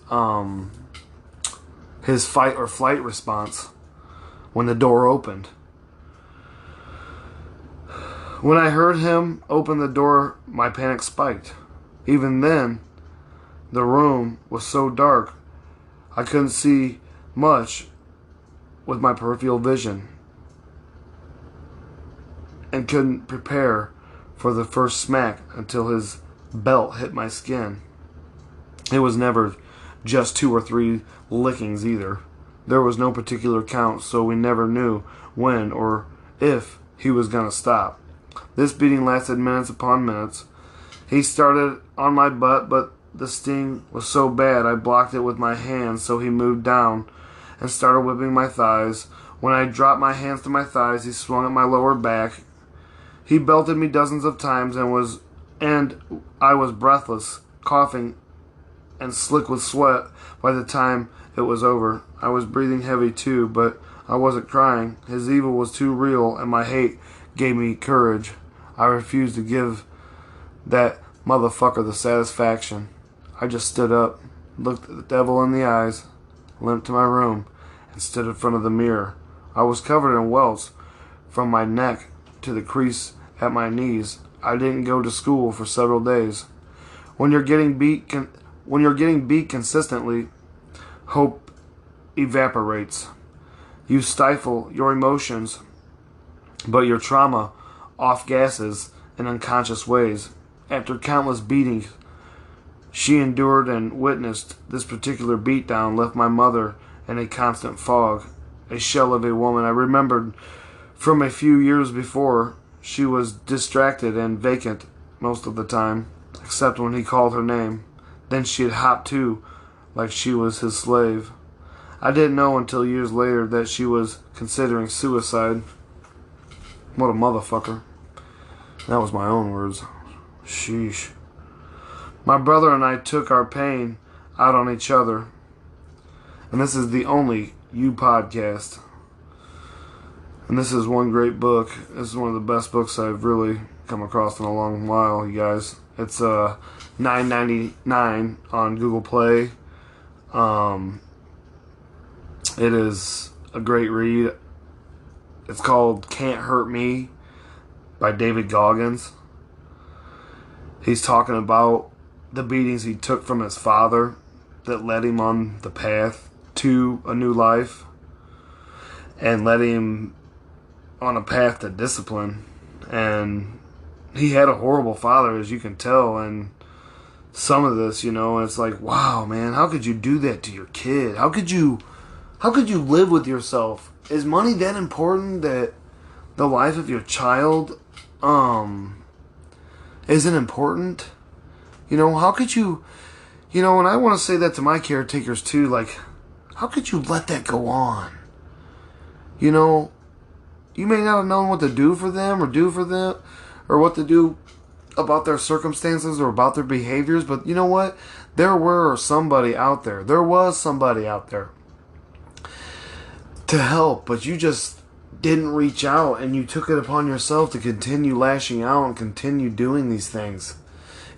fight or flight response when the door opened. When I heard him open the door, my panic spiked. Even then, the room was so dark, I couldn't see much with my peripheral vision and couldn't prepare for the first smack until his belt hit my skin. It was never just 2 or 3 lickings either. There was no particular count, so we never knew when or if he was going to stop. This beating lasted minutes upon minutes. He started on my butt, but the sting was so bad I blocked it with my hands, so he moved down and started whipping my thighs. When I dropped my hands to my thighs, he swung at my lower back. He belted me dozens of times and I was breathless, coughing and slick with sweat by the time it was over. I was breathing heavy too, but I wasn't crying. His evil was too real, and my hate gave me courage. I refused to give that motherfucker the satisfaction. I just stood up, looked at the devil in the eyes, limped to my room, and stood in front of the mirror. I was covered in welts from my neck to the crease at my knees. I didn't go to school for several days. When you're getting beat consistently, hope evaporates. You stifle your emotions, but your trauma off-gasses in unconscious ways. After countless beatings she endured and witnessed, this particular beatdown left my mother in a constant fog, a shell of a woman I remembered from a few years before. She was distracted and vacant most of the time, except when he called her name. Then she'd hop to, like she was his slave. I didn't know until years later that she was considering suicide. What a motherfucker. That was my own words. Sheesh. My brother and I took our pain out on each other. And this is the only You podcast. And this is one great book. This is one of the best books I've really come across in a long while, you guys. It's $9.99 on Google Play. It is a great read. It's called Can't Hurt Me by David Goggins. He's talking about the beatings he took from his father that led him on the path to a new life and led him on a path to discipline. And he had a horrible father, as you can tell, and some of this, it's like, wow, man, how could you do that to your kid? How could you live with yourself? Is money that important that the life of your child isn't important? How could you, and I want to say that to my caretakers too, like, how could you let that go on? You may not have known what to do for them or what to do about their circumstances or about their behaviors, but you know what? There was somebody out there to help, but you just didn't reach out, and you took it upon yourself to continue lashing out and continue doing these things.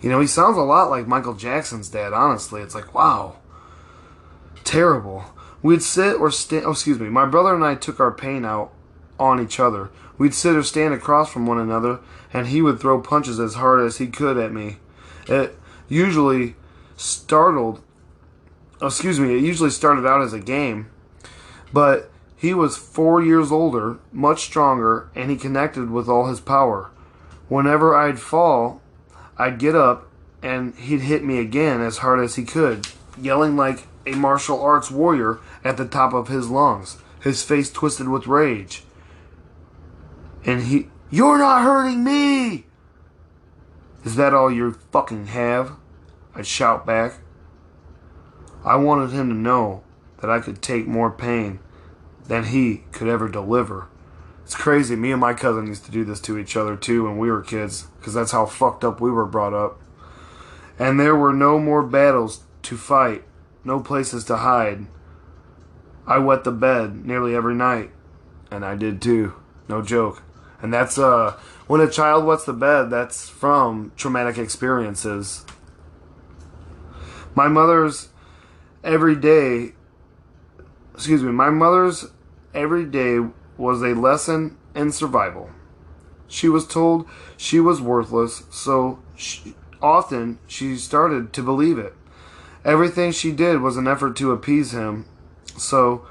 You know, he sounds a lot like Michael Jackson's dad, honestly. It's like, wow. Terrible. We'd sit or stand... Oh, excuse me. My brother and I took our pain out on each other. We'd sit or stand across from one another, and he would throw punches as hard as he could at me. It usually started out as a game, but he was 4 years older, much stronger, and he connected with all his power. Whenever I'd fall, I'd get up, and he'd hit me again as hard as he could, yelling like a martial arts warrior at the top of his lungs, his face twisted with rage. And "You're not hurting me! Is that all you fucking have?" I'd shout back. I wanted him to know that I could take more pain than he could ever deliver. It's crazy. Me and my cousin used to do this to each other too when we were kids, because that's how fucked up we were brought up. And there were no more battles to fight, no places to hide. I wet the bed nearly every night, and I did too. No joke. And that's when a child wets the bed, that's from traumatic experiences. My mother's every day was a lesson in survival. She was told she was worthless, so often she started to believe it. Everything she did was an effort to appease him, so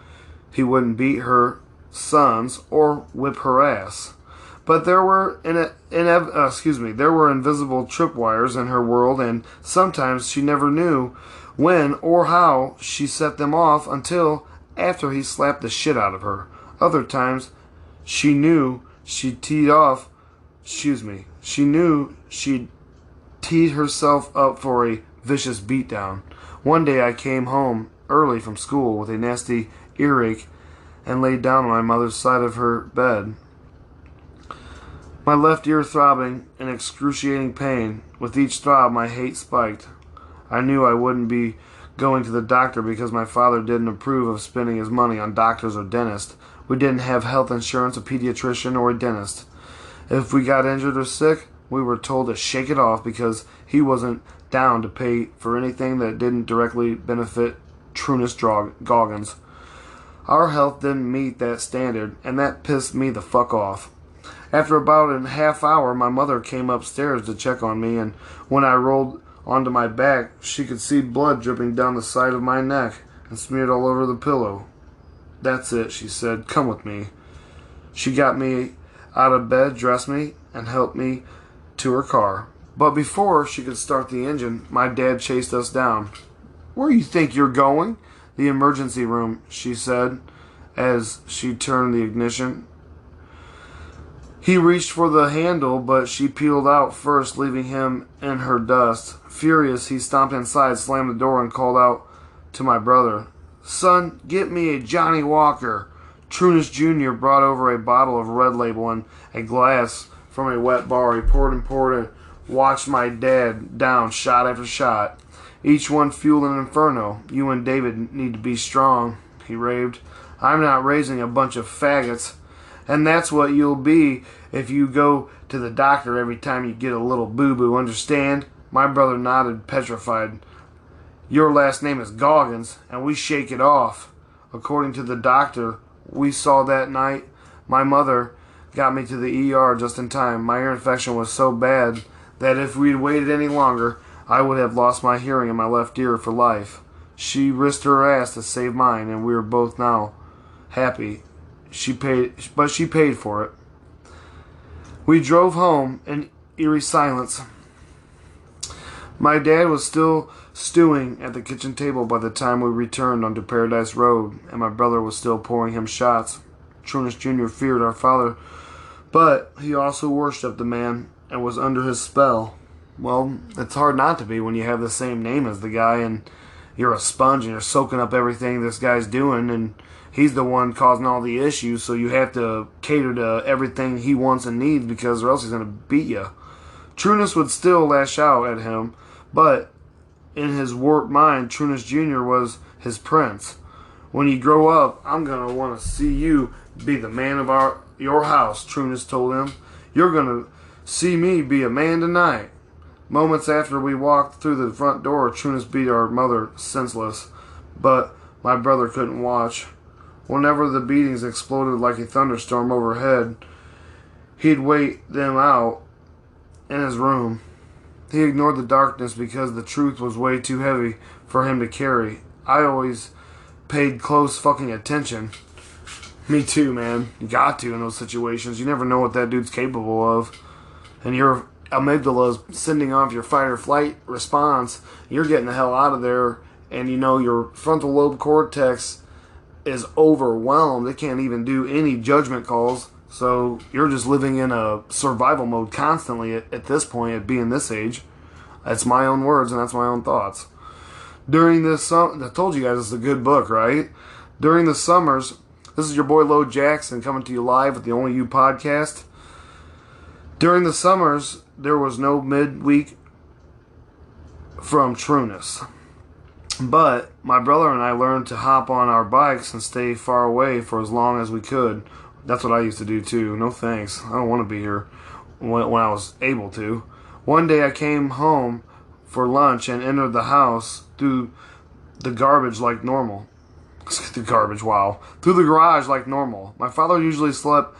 he wouldn't beat her sons or whip her ass. But there were invisible tripwires in her world, and sometimes she never knew when or how she set them off until after he slapped the shit out of her. Other times, she knew she'd teed herself up for a vicious beatdown. One day I came home early from school with a nasty earache and laid down on my mother's side of her bed. My left ear throbbing in excruciating pain. With each throb, my hate spiked. I knew I wouldn't be going to the doctor because my father didn't approve of spending his money on doctors or dentists. We didn't have health insurance, a pediatrician, or a dentist. If we got injured or sick, we were told to shake it off because he wasn't down to pay for anything that didn't directly benefit David Goggins. Our health didn't meet that standard, and that pissed me the fuck off. After about a half hour, my mother came upstairs to check on me, and when I rolled onto my back, she could see blood dripping down the side of my neck and smeared all over the pillow. "That's it," she said. "Come with me." She got me out of bed, dressed me, and helped me to her car. But before she could start the engine, my dad chased us down. "Where you think you're going?" "The emergency room," she said as she turned the ignition. He reached for the handle, but she peeled out first, leaving him in her dust. Furious, he stomped inside, slammed the door, and called out to my brother, "Son, get me a Johnny Walker." Trunis Jr. brought over a bottle of Red Label and a glass from a wet bar. He poured and watched my dad down shot after shot. Each one fueled an inferno. "You and David need to be strong," he raved. "I'm not raising a bunch of faggots. And that's what you'll be if you go to the doctor every time you get a little boo-boo, understand?" My brother nodded, petrified. "Your last name is Goggins, and we shake it off. According to the doctor we saw that night, my mother got me to the ER just in time. My ear infection was so bad that if we'd waited any longer, I would have lost my hearing in my left ear for life. She risked her ass to save mine, and we are both now happy. She paid for it." We drove home in eerie silence. My dad was still stewing at the kitchen table by the time we returned onto Paradise Road, and my brother was still pouring him shots. Trunis Jr. feared our father, but he also worshipped the man and was under his spell. Well, it's hard not to be when you have the same name as the guy, and you're a sponge and you're soaking up everything this guy's doing, and he's the one causing all the issues, so you have to cater to everything he wants and needs because or else he's going to beat you. Trunis would still lash out at him, but in his warped mind, Trunis Jr. was his prince. When you grow up, I'm going to want to see you be the man of your house, Trunis told him. You're going to see me be a man tonight. Moments after we walked through the front door, Trunis beat our mother senseless, but my brother couldn't watch. Whenever the beatings exploded like a thunderstorm overhead, he'd wait them out in his room. He ignored the darkness because the truth was way too heavy for him to carry. I always paid close fucking attention. Me too, man. You got to in those situations. You never know what that dude's capable of. And your amygdala is sending off your fight or flight response. You're getting the hell out of there. And you know your frontal lobe cortex is overwhelmed. It can't even do any judgment calls. So you're just living in a survival mode constantly at this point, at being this age. That's my own words and that's my own thoughts. During this I told you guys it's a good book, right? During the summers, this is your boy Lo Jackson coming to you live with the Only You podcast. During the summers, there was no midweek from Trunis. But my brother and I learned to hop on our bikes and stay far away for as long as we could. That's what I used to do too. No thanks. I don't want to be here when I was able to. One day I came home for lunch and entered the house through the garbage like normal. Through the garage like normal. My father usually slept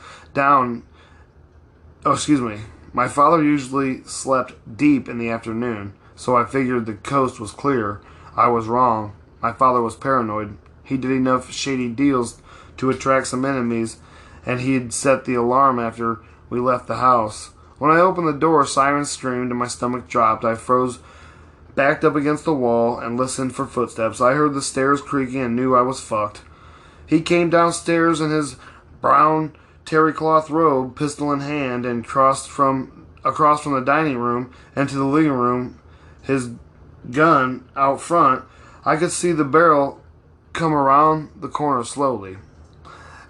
deep in the afternoon, so I figured the coast was clear. I was wrong. My father was paranoid. He did enough shady deals to attract some enemies, and he'd set the alarm after we left the house. When I opened the door, sirens screamed and my stomach dropped. I froze, backed up against the wall, and listened for footsteps. I heard the stairs creaking and knew I was fucked. He came downstairs in his brown terry cloth robe, pistol in hand, and across from the dining room into the living room, his gun out front. I could see the barrel come around the corner slowly.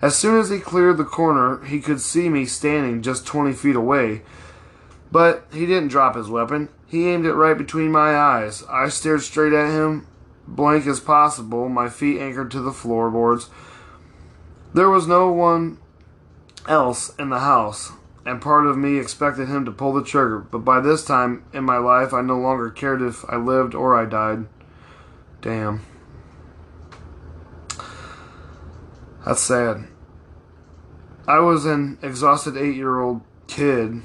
As soon as he cleared the corner, he could see me standing just 20 feet away. But he didn't drop his weapon. He aimed it right between my eyes. I stared straight at him, blank as possible, my feet anchored to the floorboards. There was no one else in the house, and part of me expected him to pull the trigger. But by this time in my life, I no longer cared if I lived or I died. Damn. That's sad. I was an exhausted 8-year-old kid,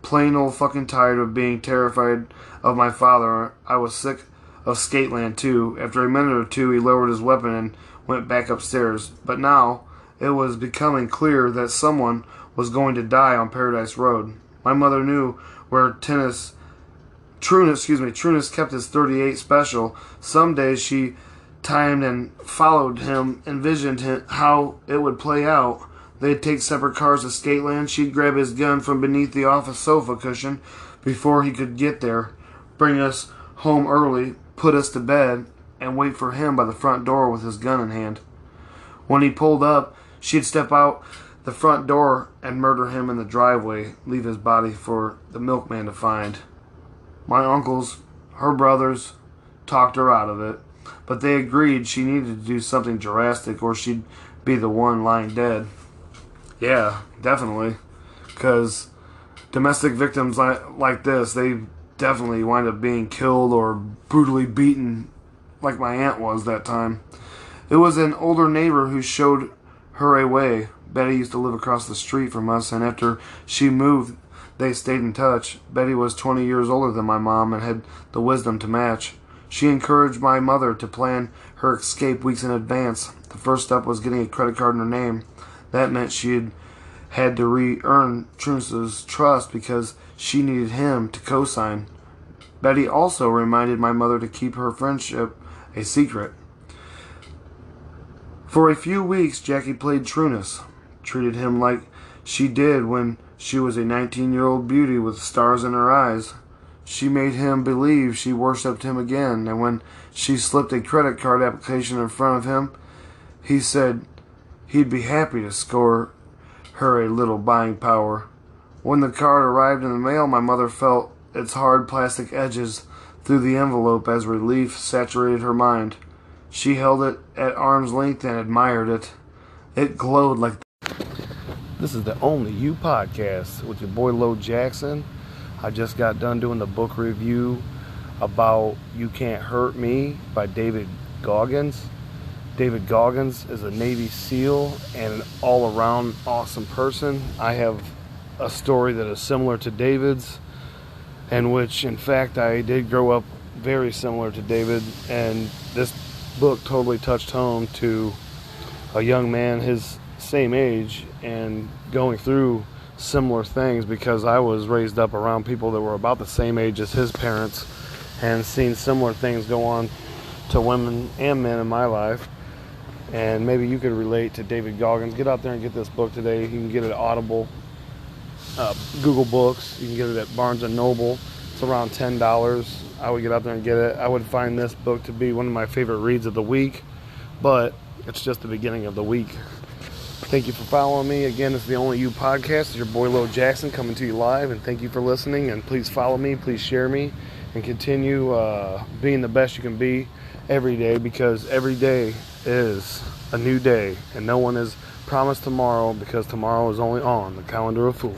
plain old fucking tired of being terrified of my father. I was sick of Skateland too. After a minute or two, he lowered his weapon and went back upstairs. But now, it was becoming clear that someone was going to die on Paradise Road. My mother knew where Trunis kept his .38 special. Some days she timed and followed him, envisioned how it would play out. They'd take separate cars to Skateland. She'd grab his gun from beneath the office sofa cushion before he could get there, bring us home early, put us to bed, and wait for him by the front door with his gun in hand. When he pulled up, she'd step out the front door and murder him in the driveway, leave his body for the milkman to find. My uncles, her brothers, talked her out of it, but they agreed she needed to do something drastic or she'd be the one lying dead. Yeah, definitely. Because domestic victims like this, they definitely wind up being killed or brutally beaten like my aunt was that time. It was an older neighbor who showed her a way. Betty used to live across the street from us, and after she moved, they stayed in touch. Betty was 20 years older than my mom and had the wisdom to match. She encouraged my mother to plan her escape weeks in advance. The first step was getting a credit card in her name. That meant she had to re-earn Trunis's trust because she needed him to co-sign. Betty also reminded my mother to keep her friendship a secret. For a few weeks, Jackie played Trunis, treated him like she did when she was a 19-year-old beauty with stars in her eyes. She made him believe she worshipped him again, and when she slipped a credit card application in front of him, he said he'd be happy to score her a little buying power. When the card arrived in the mail, my mother felt its hard plastic edges through the envelope as relief saturated her mind. She held it at arm's length and admired it. It glowed like... This is the Only You podcast with your boy Lo Jackson. I just got done doing the book review about You Can't Hurt Me by David Goggins. David Goggins is a Navy SEAL and an all-around awesome person. I have a story that is similar to David's, in which, in fact, I did grow up very similar to David, and this book totally touched home to a young man his same age and going through similar things, because I was raised up around people that were about the same age as his parents and seen similar things go on to women and men in my life. And maybe you could relate to David Goggins. Get out there and get this book today. You can get it at Audible, Google Books. You can get it at Barnes & Noble. It's around $10. I would get out there and get it. I would find this book to be one of my favorite reads of the week, but it's just the beginning of the week. Thank you for following me. Again, it's the Only You podcast. It's your boy Lo Jackson coming to you live, and thank you for listening. And please follow me, please share me, and continue being the best you can be every day, because every day is a new day, and no one is promised tomorrow, because tomorrow is only on the calendar of fools.